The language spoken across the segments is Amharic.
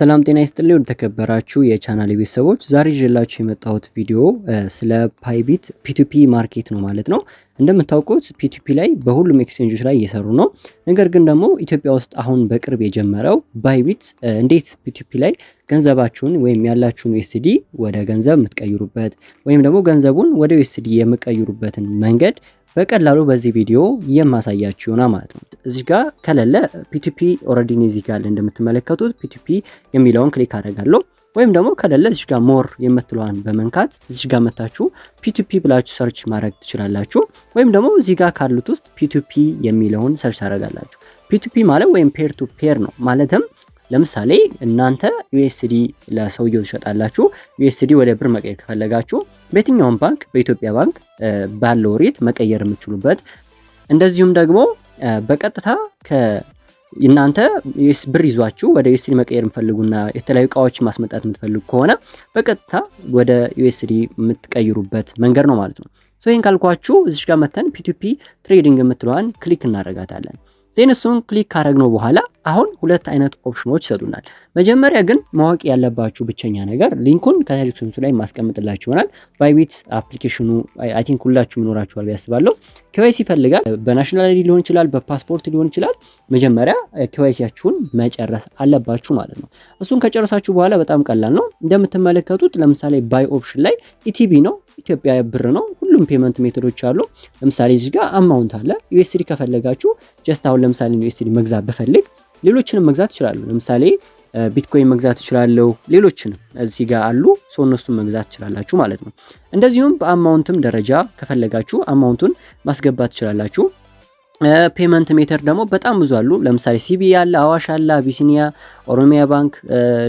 ሰላም ጤና ይስጥልኝ ወደ ተከበራችሁ የቻናል ቤተሰቦች ዛሬ ይዤላችሁ የመጣሁት ቪዲዮ ስለ ባይቢት ፒቱፒ ማርኬት ነው ማለት ነው። እንደምታውቁት ፒቱፒ ላይ በሁሉም ኤክስቼንጆች ላይ እየሰሩ ነው። ነገር ግን ደግሞ ኢትዮጵያ ውስጥ አሁን በቅርብ የጀመረው ባይቢት እንዴት ፒቱፒ ላይ ገንዘባችሁን ወይም ያላችሁን ዩኤስዲ ወደ ገንዘብ የምትቀይሩበት ወይም ደግሞ ገንዘቡን ወደ ዩኤስዲ የምትቀይሩበትን መንገድ በቀላሉ በዚህ ቪዲዮ የማሳያችሁ ይሆናል ማለት ነው። እዚህ ጋር ከሌለ ፒቱፒ ኦሬዲ እዚህ ጋር እንደምትመለከቱት ፒቱፒ የሚለውን ክሊክ አደርጋለሁ። ወይም ደግሞ ከሌለ እዚህ ጋር ሞር የምትለዋን በመንካት እዚህ ጋር መታችሁ ፒቱፒ ብላችሁ ሰርች ማድረግ ትችላላችሁ። ወይም ደግሞ እዚህ ጋር ካሉት ውስጥ ፒቱፒ የሚለውን ሰርች ታደርጋላችሁ። ፒቱፒ ማለት ወይም ፔር ቱ ፔር ነው ማለትም ለምሳሌ እናንተ ዩኤስዲ ለሰውየው ትሸጣላችሁ። ዩኤስዲ ወደ ብር መቀየር ከፈለጋችሁ በየትኛውም ባንክ በኢትዮጵያ ባንክ ባለው ሬት መቀየር የምትችሉበት እንደዚሁም ደግሞ በቀጥታ እናንተ ብር ይዟችሁ ወደ ዩኤስዲ መቀየር የምትፈልጉና የተለያዩ እቃዎች ማስመጣት የምትፈልጉ ከሆነ በቀጥታ ወደ ዩኤስዲ የምትቀይሩበት መንገድ ነው ማለት ነው። ይሄን ካልኳችሁ እዚህ ጋር መተን ፒቱፒ ትሬዲንግ የምትለዋን ክሊክ እናደርጋታለን። እሱን ክሊክ ካደረግነው በኋላ አሁን ሁለት አይነት ኦፕሽኖች ይሰጡናል። መጀመሪያ ግን ማወቅ ያለባችሁ ብቸኛ ነገር ሊንኩን ከታች ላይ ማስቀምጥላችሁ ይሆናል። ባይቢት አፕሊኬሽኑ አይ ቲንክ ሁላችሁም ይኖራችኋል ያስባለሁ። ኬዋይሲ ይፈልጋል። በናሽናል አይዲ ሊሆን ይችላል፣ በፓስፖርት ሊሆን ይችላል። መጀመሪያ ኬዋይሲያችሁን መጨረስ አለባችሁ ማለት ነው። እሱን ከጨረሳችሁ በኋላ በጣም ቀላል ነው። እንደምትመለከቱት ለምሳሌ ባይ ኦፕሽን ላይ ኢቲቢ ነው፣ ኢትዮጵያ ብር ነው። ሁሉም ፔመንት ሜቶዶች አሉ። ለምሳሌ እዚህ ጋር አማውንት አለ። ዩኤስዲ ከፈለጋችሁ ጀስት አሁን ለምሳሌ ዩኤስዲ መግዛት በፈልግ ሌሎችንም መግዛት ይችላሉ። ለምሳሌ ቢትኮይን መግዛት ይችላልው፣ ሌሎችንም እዚህ ጋር አሉ። እነሱን መግዛት ትችላላችሁ ማለት ነው። እንደዚሁም በአማውንትም ደረጃ ከፈለጋችሁ አማውንቱን ማስገባት ትችላላችሁ። ፔመንት ሜተር ደግሞ በጣም ብዙ አሉ። ለምሳሌ ሲቢኢ አለ፣ አዋሽ አለ፣ አቢሲኒያ፣ ኦሮሚያ ባንክ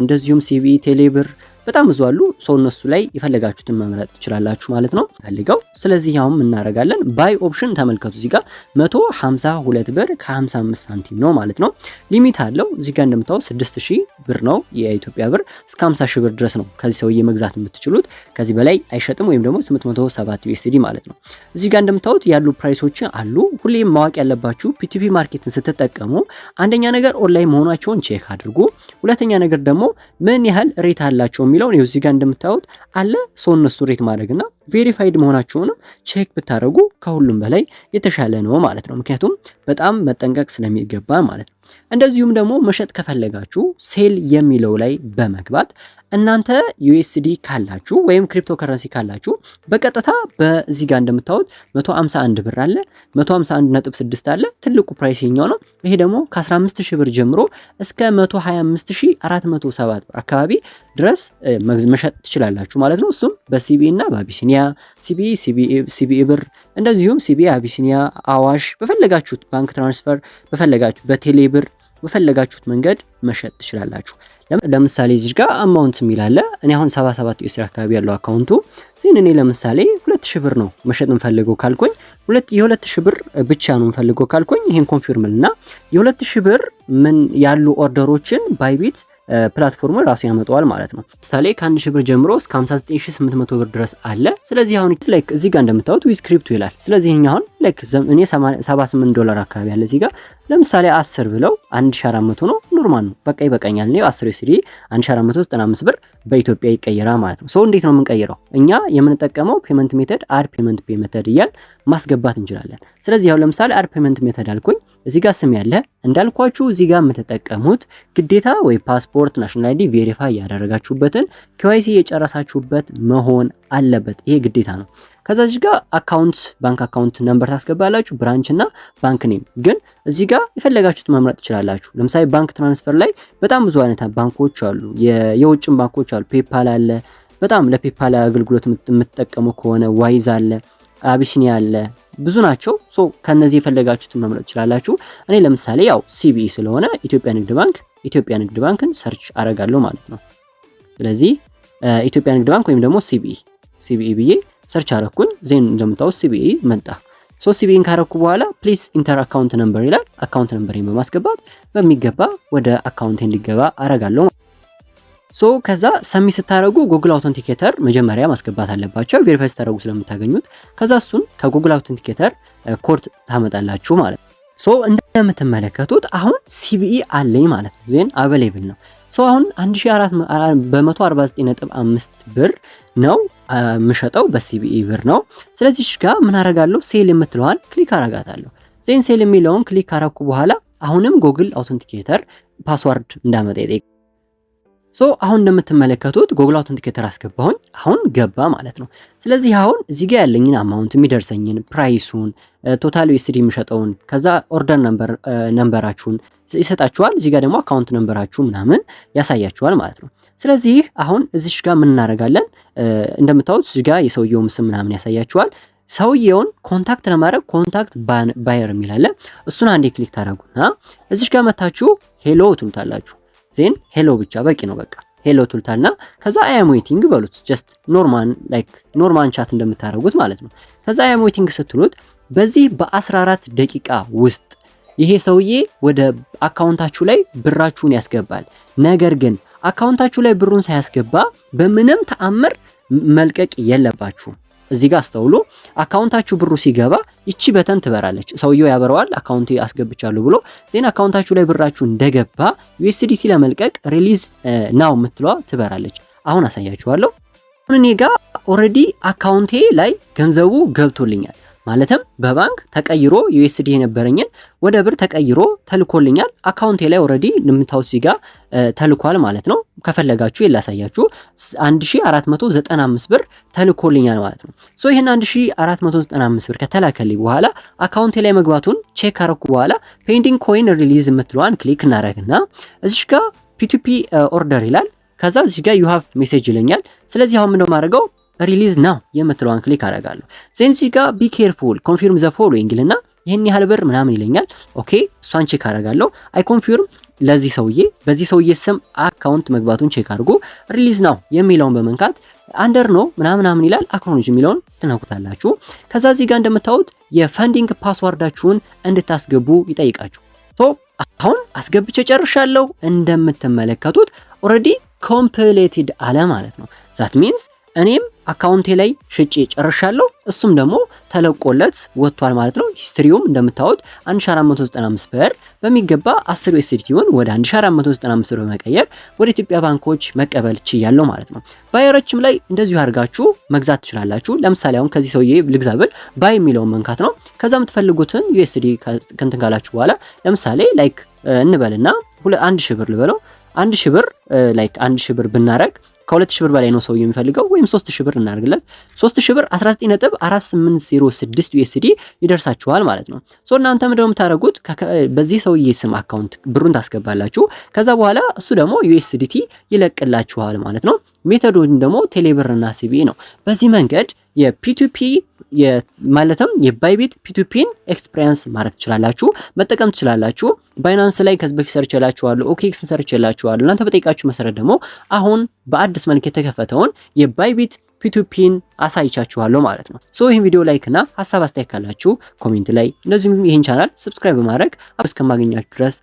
እንደዚሁም ሲቢኢ፣ ቴሌብር በጣም ብዙ አሉ። እነሱ ላይ የፈለጋችሁትን መምረጥ ትችላላችሁ ማለት ነው ፈልገው። ስለዚህ አሁን እናደርጋለን ባይ ኦፕሽን ተመልከቱ። እዚህ ጋር 152 ብር ከ55 ሳንቲም ነው ማለት ነው። ሊሚት አለው። እዚህ ጋር እንደምታዩት 6000 ብር ነው የኢትዮጵያ ብር። እስከ 50000 ብር ድረስ ነው ከዚህ ሰውዬ መግዛት የምትችሉት። ከዚህ በላይ አይሸጥም፣ ወይም ደግሞ 807 ዩኤስዲ ማለት ነው። እዚህ ጋር እንደምታዩት ያሉ ፕራይሶች አሉ። ሁሌም ማወቅ ያለባችሁ ፒቱፒ ማርኬትን ስትጠቀሙ አንደኛ ነገር ኦንላይን መሆናቸውን ቼክ አድርጉ። ሁለተኛ ነገር ደግሞ ምን ያህል ሬት አላቸው የሚለውን እዚህ ጋር እንደምታዩት አለ። እነሱ ሬት ማድረግና ቬሪፋይድ መሆናቸውንም ቼክ ብታደርጉ ከሁሉም በላይ የተሻለ ነው ማለት ነው። ምክንያቱም በጣም መጠንቀቅ ስለሚገባ ማለት ነው። እንደዚሁም ደግሞ መሸጥ ከፈለጋችሁ ሴል የሚለው ላይ በመግባት እናንተ ዩኤስዲ ካላችሁ ወይም ክሪፕቶ ከረንሲ ካላችሁ በቀጥታ በዚህ ጋር እንደምታዩት 151 ብር አለ፣ 151.6 አለ። ትልቁ ፕራይስ የኛው ነው። ይሄ ደግሞ ከ15000 ብር ጀምሮ እስከ 125407 ብር አካባቢ ድረስ መሸጥ ትችላላችሁ ማለት ነው። እሱም በሲቢኢ እና በአቢሲኒያ ሲቢኢ ብር እንደዚሁም ሲቢኢ፣ አቢሲኒያ፣ አዋሽ በፈለጋችሁት ባንክ ትራንስፈር በፈለጋችሁ በቴሌ ብር በፈለጋችሁት መንገድ መሸጥ ትችላላችሁ። ለምሳሌ እዚህ ጋር አማውንት የሚል አለ። እኔ አሁን 77 ዩኤስዲ አካባቢ ያለው አካውንቱ እኔ ለምሳሌ 2000 ብር ነው መሸጥ የምፈልገው ካልኩኝ የ2000 ብር ብቻ ነው የምፈልገው ካልኩኝ ይሄን ኮንፊርም እና የ2000 ብር ምን ያሉ ኦርደሮችን ባይቢት ፕላትፎርሙ ራሱ ያመጣዋል ማለት ነው። ምሳሌ ከ1000 ብር ጀምሮ እስከ 59800 ብር ድረስ አለ። ስለዚህ አሁን ላይክ እዚህ ጋር እንደምታዩት ዊዝ ክሪፕቶ ይላል። ስለዚህ አሁን ላይክ እኔ $78 አካባቢ ያለ እዚህ ጋር ለምሳሌ 10 ብለው 1400 ነው። ኖርማል ነው። በቃ ይበቃኛል ነው 10 ዩኤስዲ 1495 ብር በኢትዮጵያ ይቀየራል ማለት ነው። እንዴት ነው የምንቀይረው? እኛ የምንጠቀመው ፔመንት ሜተድ አር ፔመንት ሜተድ እያል ማስገባት እንችላለን። ስለዚህ አሁን ለምሳሌ አር ፔመንት ሜተድ አልኩኝ። እዚህ ጋር ስም ያለ እንዳልኳችሁ እዚህ ጋር የምትጠቀሙት ግዴታ ወይ ፓስፖርት፣ ናሽናል አይዲ ቬሪፋይ ያደረጋችሁበትን ኬዋይሲ የጨረሳችሁበት መሆን አለበት። ይሄ ግዴታ ነው። ከዛ እዚህ ጋር አካውንት ባንክ አካውንት ነምበር ታስገባላችሁ፣ ብራንች እና ባንክ ኔም። ግን እዚህ ጋር የፈለጋችሁት መምረጥ ትችላላችሁ። ለምሳሌ ባንክ ትራንስፈር ላይ በጣም ብዙ አይነት ባንኮች አሉ፣ የውጭም ባንኮች አሉ። ፔፓል አለ። በጣም ለፔፓል አገልግሎት የምትጠቀሙ ከሆነ ዋይዝ አለ፣ አቢሲኒያ አለ፣ ብዙ ናቸው። ከነዚህ የፈለጋችሁትን መምረጥ ትችላላችሁ። እኔ ለምሳሌ ያው ሲቢኢ ስለሆነ ኢትዮጵያ ንግድ ባንክን ሰርች አረጋለሁ ማለት ነው። ስለዚህ ኢትዮጵያ ንግድ ባንክ ወይም ደግሞ ሲቢኢ ብዬ ሰርች አረኩኝ። እንደምታውቁት ሲቢኢ መጣ። ሲቢኢን ካረኩ በኋላ ፕሊዝ ኢንተር አካውንት ነምበር ይላል። አካውንት ነምበርን በማስገባት በሚገባ ወደ አካውንት እንዲገባ አረጋለሁ። ከዛ ሰሚ ስታረጉ ጉግል አውተንቲኬተር መጀመሪያ ማስገባት አለባችሁ፣ ቬሪፋይ ስታረጉ ስለምታገኙት። ከዛ እሱን ከጉግል አውተንቲኬተር ኮድ ታመጣላችሁ ማለት ነው። እንደምትመለከቱት አሁን ሲቢኢ አለኝ ማለት ነው። ዜን አቬሌብል ነው። ሶ አሁን 1400 በ149.5 ብር ነው የምሸጠው፣ በሲቢኢ ብር ነው። ስለዚህ እሺ ጋር ምን አረጋለሁ? ሴል የምትለዋን ክሊክ አረጋታለሁ። ዜን ሴል የሚለውን ክሊክ ካረኩ በኋላ አሁንም ጉግል አውተንቲኬተር ፓስወርድ እንዳመጣ ይጠይቅ። ሶ አሁን እንደምትመለከቱት ጉግል አውተንቲኬተር አስገባሁኝ፣ አሁን ገባ ማለት ነው። ስለዚህ አሁን እዚህ ጋር ያለኝን አማውንት የሚደርሰኝን ፕራይሱን፣ ቶታል ዩኤስዲ የሚሸጠውን፣ ከዛ ኦርደር ነምበራችሁን ይሰጣችኋል። እዚህ ጋር ደግሞ አካውንት ነምበራችሁ ምናምን ያሳያችኋል ማለት ነው። ስለዚህ አሁን እዚሽ ጋር ምን እናደርጋለን? እንደምታዩት እዚህ ጋር የሰውየው ስም ምናምን ያሳያችኋል። ሰውየውን ኮንታክት ለማድረግ ኮንታክት ባየር የሚላለ እሱን አንዴ ክሊክ ታደርጉና እዚሽ ጋር መታችሁ ሄሎ ትሉታላችሁ። ዜን ሄሎ ብቻ በቂ ነው። በቃ ሄሎ ትሉታልና ከዛ አይ አም ዌቲንግ በሉት። ጀስት ኖርማል ቻት እንደምታደርጉት ማለት ነው። ከዛ አይ አም ዌቲንግ ስትሉት በዚህ በ14 ደቂቃ ውስጥ ይሄ ሰውዬ ወደ አካውንታችሁ ላይ ብራችሁን ያስገባል። ነገር ግን አካውንታችሁ ላይ ብሩን ሳያስገባ በምንም ተአምር መልቀቅ የለባችሁም። እዚህ ጋር አስተውሉ። አካውንታችሁ ብሩ ሲገባ ይቺ በተን ትበራለች። ሰውየው ያበረዋል አካውንቴ አስገብቻለሁ ብሎ ዜን አካውንታችሁ ላይ ብራችሁ እንደገባ ዩኤስዲቲ ለመልቀቅ ሪሊዝ ናው የምትለዋ ትበራለች። አሁን አሳያችኋለሁ። አሁን እኔ ጋር ኦልሬዲ አካውንቴ ላይ ገንዘቡ ገብቶልኛል። ማለትም በባንክ ተቀይሮ ዩኤስዲ የነበረኝን ወደ ብር ተቀይሮ ተልኮልኛል። አካውንቴ ላይ ኦልሬዲ እንደምታዩት እዚህ ጋር ተልኳል ማለት ነው። ከፈለጋችሁ የላሳያችሁ 1495 ብር ተልኮልኛል ማለት ነው። ሶ ይሄን 1495 ብር ከተላከልኝ በኋላ አካውንቴ ላይ መግባቱን ቼክ አረኩ በኋላ ፔንዲንግ ኮይን ሪሊዝ የምትለዋን ክሊክ እናደርግና እዚህ ጋር ፒቱፒ ኦርደር ይላል። ከዛ እዚህ ጋር ዩ ሃቭ ሜሴጅ ይለኛል። ስለዚህ አሁን ምንድነው ማድረገው? ሪሊዝ ናው የምትለዋን ክሊክ አደርጋለሁ። ዜን እዚህ ጋር ቢ ኬርፉል ኮንፊርም ዘ ፎሎዊንግ እና ይሄን ያህል ብር ምናምን ይለኛል። ኦኬ እሷን ቼክ አደርጋለሁ። አይ ኮንፊርም ለዚህ ሰውዬ በዚህ ሰውዬ ስም አካውንት መግባቱን ቼክ አድርጉ። ሪሊዝ ናው የሚለውን በመንካት አንደር ነው ምናምን ይላል። አክኖሎጂ የሚለውን ትነኩታላችሁ። ከዛ እዚህ ጋር እንደምታዩት የፈንዲንግ ፓስዋርዳችሁን እንድታስገቡ ይጠይቃችሁ። ሶ አሁን አስገብቼ ጨርሻለሁ። እንደምትመለከቱት ኦልሬዲ ኮምፕሌትድ አለ ማለት ነው። ዛት ሚንስ እኔም አካውንቴ ላይ ሽጬ ጨርሻለሁ፣ እሱም ደግሞ ተለቆለት ወጥቷል ማለት ነው። ሂስትሪውም እንደምታዩት 1495 ብር በሚገባ 10 ዩኤስዲቲውን ወደ 1495 ብር በመቀየር ወደ ኢትዮጵያ ባንኮች መቀበል ችያለሁ ማለት ነው። ባየሮችም ላይ እንደዚሁ አድርጋችሁ መግዛት ትችላላችሁ። ለምሳሌ አሁን ከዚህ ሰውዬ ልግዛ ብል ባይ የሚለውን መንካት ነው። ከዛ የምትፈልጉትን ዩኤስዲ ከንትን ካላችሁ በኋላ ለምሳሌ ላይክ እንበልና 1000 ብር ልበለው። 1000 ብር ላይክ 1000 ብር ብናረግ ከ2000 ብር በላይ ነው ሰው የሚፈልገው፣ ወይም 3000 ብር እናርግለት። 3000 ብር 19.4806 ዩኤስዲ ይደርሳችኋል ማለት ነው። ሶ እናንተ ምንድነው የምታደርጉት? በዚህ ሰውዬ ስም አካውንት ብሩን ታስገባላችሁ። ከዛ በኋላ እሱ ደግሞ ዩኤስዲቲ ይለቅላችኋል ማለት ነው። ሜቶዱን ደግሞ ቴሌብር እና ሲቢኢ ነው። በዚህ መንገድ የፒቱፒ ማለትም የባይቢት ፒቱፒን ኤክስፒሪየንስ ማድረግ ትችላላችሁ፣ መጠቀም ትችላላችሁ። ባይናንስ ላይ ከዚህ በፊት ሰርችላችኋለሁ፣ ኦኬክስ ሰርችላችኋለሁ። እናንተ በጠይቃችሁ መሰረት ደግሞ አሁን በአዲስ መልክ የተከፈተውን የባይቢት ፒቱፒን አሳይቻችኋለሁ ማለት ነው። ሶ ይህን ቪዲዮ ላይክ እና ሀሳብ አስተያየት ካላችሁ ኮሜንት ላይ፣ እንደዚሁም ይህን ቻናል ሰብስክራይብ በማድረግ እስከማገኛችሁ ድረስ